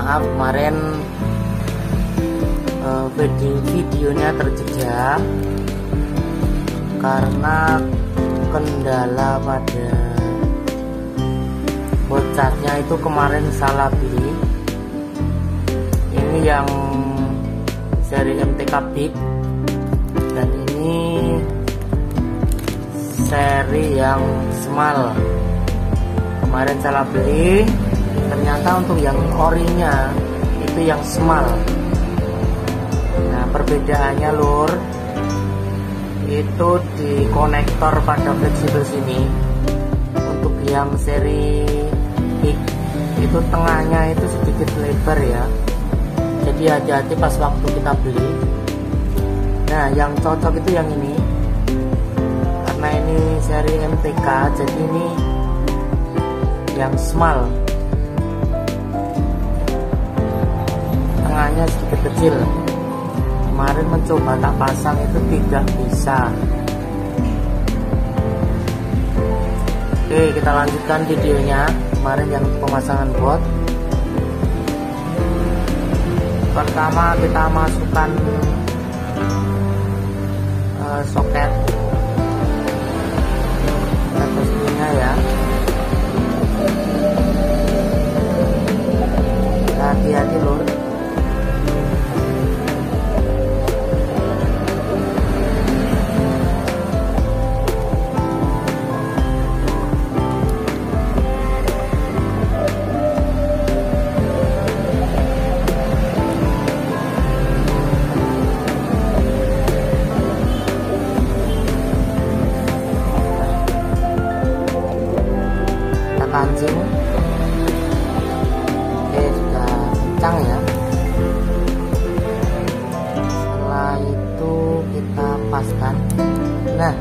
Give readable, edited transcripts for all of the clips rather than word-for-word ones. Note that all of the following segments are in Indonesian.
maaf kemarin videonya terjejak karena kendala pada bocatnya itu kemarin salah beli. Ini yang seri MTK Big dan ini seri yang small. Kemarin salah beli, ternyata untuk yang orinya itu yang small. Nah, perbedaannya lur, itu di konektor pada fleksibel sini. Untuk yang seri Big itu tengahnya itu sedikit lebar ya, jadi hati-hati pas waktu kita beli. Nah, yang cocok itu yang ini, karena ini seri MTK, jadi ini yang small, tengahnya sedikit kecil. Kemarin mencoba tak pasang itu tidak bisa. Oke, kita lanjutkan videonya. Kemarin yang pemasangan bot, pertama kita masukkan soket atasnya ya. Hati-hati lur. Kancing, sudah kencang ya. Setelah itu kita paskan. Nah,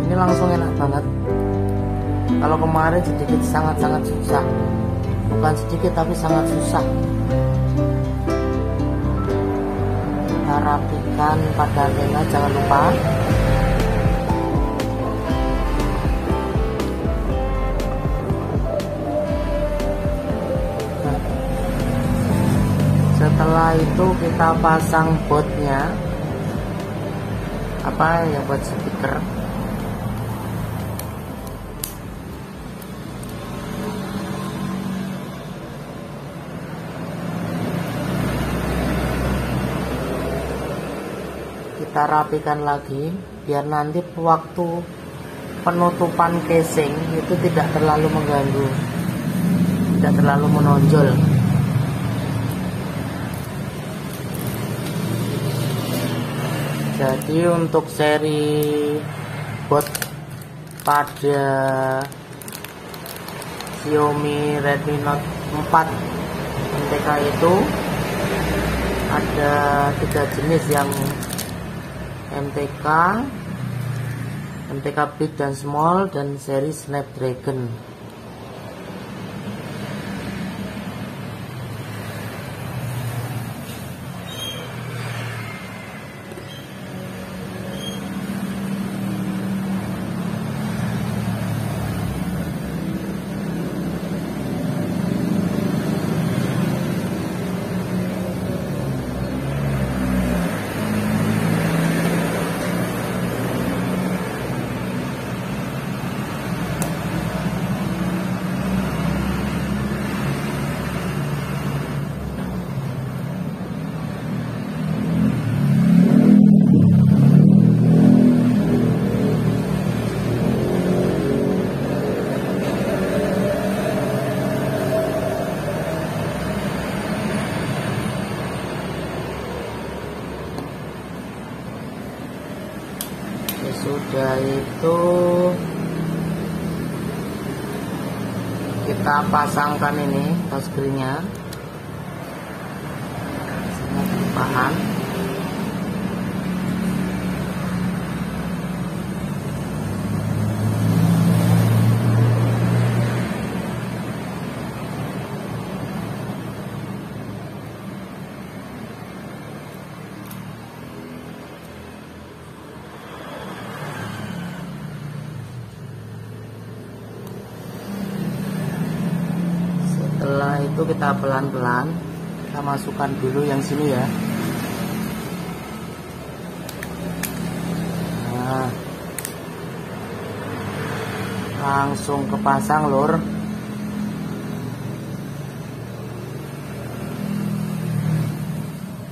ini langsung enak banget. Kalau kemarin sedikit sangat-sangat susah, bukan sedikit tapi sangat susah. Kita rapikan pada antena, jangan lupa. Setelah itu kita pasang botnya, apa ya, buat speaker. Kita rapikan lagi biar nanti waktu penutupan casing itu tidak terlalu mengganggu, tidak terlalu menonjol. Jadi untuk seri bot pada Xiaomi Redmi Note 4 MTK itu ada 3 jenis, yang MTK, MTK Big dan Small, dan seri Snapdragon. Sudah itu kita pasangkan ini touchscreen-nya, bahan. Setelah itu kita pelan-pelan Kita masukkan dulu yang sini ya. Nah, langsung kepasang lur.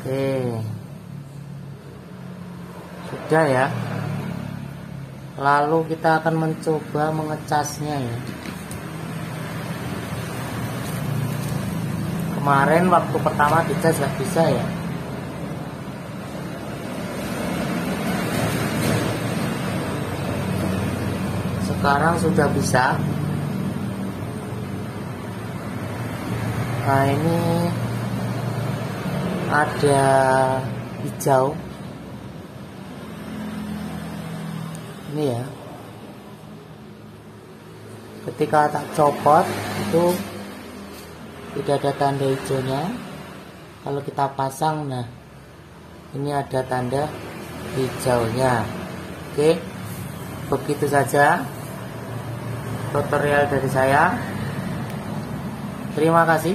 Oke, sudah ya. Lalu kita akan mencoba mengecasnya ya. Kemarin waktu pertama dicas nggak bisa ya. Sekarang sudah bisa. Nah, ini ada hijau. Ini ya. Ketika tak copot itu tidak ada tanda hijaunya. Kalau kita pasang, nah ini ada tanda hijaunya. Oke, begitu saja tutorial dari saya. Terima kasih.